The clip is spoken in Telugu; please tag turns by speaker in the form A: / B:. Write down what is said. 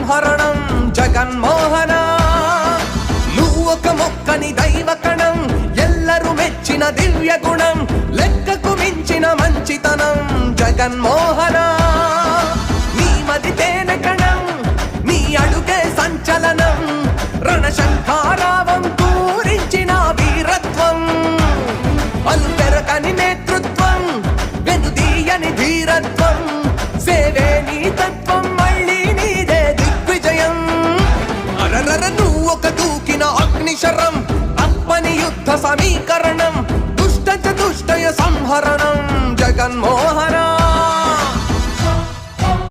A: సంహరణం జగన్మోహన. నువ్వు ఒక మొక్కని దైవకణం, ఎల్లరు మెచ్చిన దివ్య గుణం, లెక్కకు మించిన మంచితనం జగన్మోహన. నీ మది తేనె కణం, నీ అడుగే సంచలనం, రణశంఖారావం పూరించిన వీరత్వం, అలుపెరకని నేతృత్వం, వెనుదీయని ధీరత్వం, సేవే నీ తత్వం, మళ్ళీ నీదే దిగ్విజయం. అరరర నువ్వు ఒక దూకిన అగ్నిశరం, అప్పని యుద్ధ సమీకరణం, దుష్ట చతుష్టయ సంహరణం జగన్మోహన.